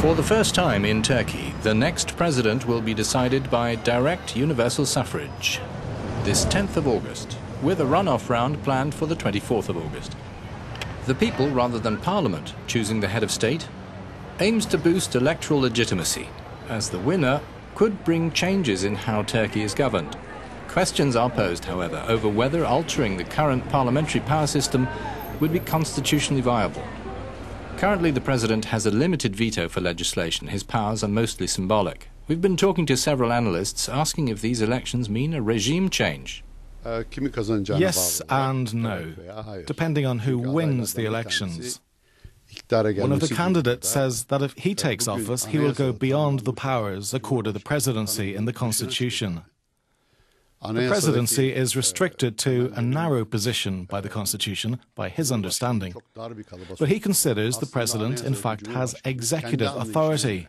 For the first time in Turkey, the next president will be decided by direct universal suffrage this 10th of August, with a runoff round planned for the 24th of August. The people, rather than Parliament, choosing the head of state, aims to boost electoral legitimacy, as the winner could bring changes in how Turkey is governed. Questions are posed, however, over whether altering the current parliamentary power system would be constitutionally viable. Currently, the president has a limited veto for legislation. His powers are mostly symbolic. We've been talking to several analysts asking if these elections mean a regime change. Yes and no, depending on who wins the elections. One of the candidates says that if he takes office, he will go beyond the powers accorded the presidency in the Constitution. The presidency is restricted to a narrow position by the Constitution, by his understanding. But he considers the president, in fact, has executive authority.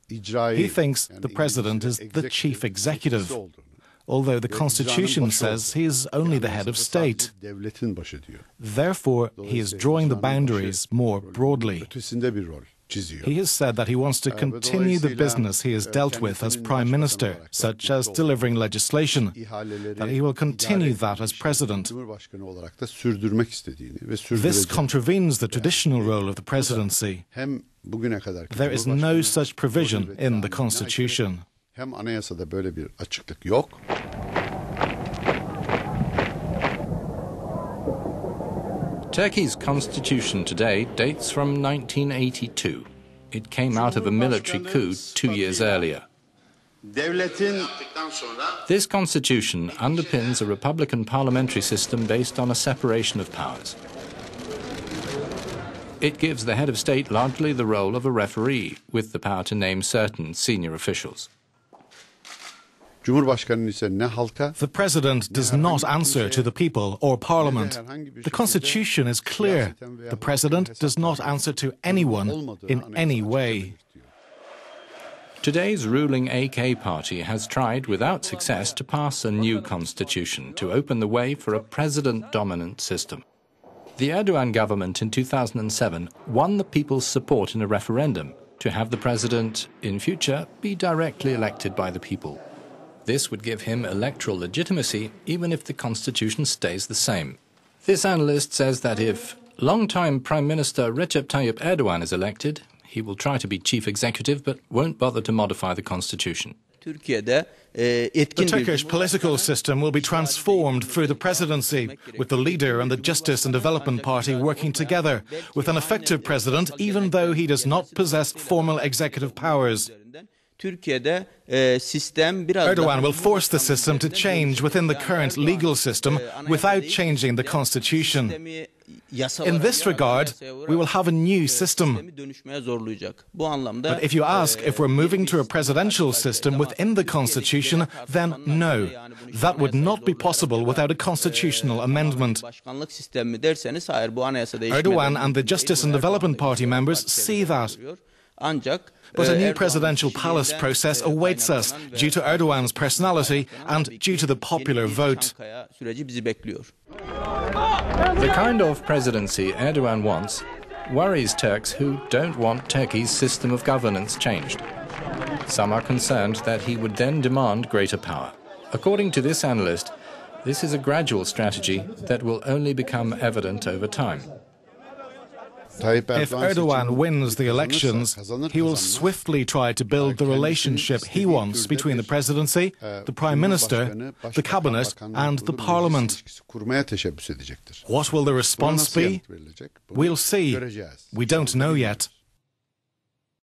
He thinks the president is the chief executive, although the Constitution says he is only the head of state. Therefore, he is drawing the boundaries more broadly. He has said that he wants to continue the business he has dealt with as Prime Minister, such as delivering legislation, that he will continue that as President. This contravenes the traditional role of the presidency. There is no such provision in the Constitution. Turkey's constitution today dates from 1982. It came out of a military coup 2 years earlier. This constitution underpins a republican parliamentary system based on a separation of powers. It gives the head of state largely the role of a referee, with the power to name certain senior officials. The president does not answer to the people or parliament. The constitution is clear. The president does not answer to anyone in any way. Today's ruling AK party has tried without success to pass a new constitution to open the way for a president-dominant system. The Erdogan government in 2007 won the people's support in a referendum to have the president in future be directly elected by the people. This would give him electoral legitimacy even if the constitution stays the same. This analyst says that if long-time Prime Minister Recep Tayyip Erdogan is elected, he will try to be chief executive but won't bother to modify the constitution. The Turkish political system will be transformed through the presidency, with the leader and the Justice and Development Party working together, with an effective president even though he does not possess formal executive powers. Erdogan will force the system to change within the current legal system without changing the constitution. In this regard, we will have a new system. But if you ask if we're moving to a presidential system within the constitution, then no. That would not be possible without a constitutional amendment. Erdogan and the Justice and Development Party members see that. But a new presidential palace process awaits us due to Erdogan's personality and due to the popular vote. The kind of presidency Erdogan wants worries Turks who don't want Turkey's system of governance changed. Some are concerned that he would then demand greater power. According to this analyst, this is a gradual strategy that will only become evident over time. If Erdogan wins the elections, he will swiftly try to build the relationship he wants between the presidency, the Prime Minister, the Cabinet and the Parliament. What will the response be? We'll see. We don't know yet.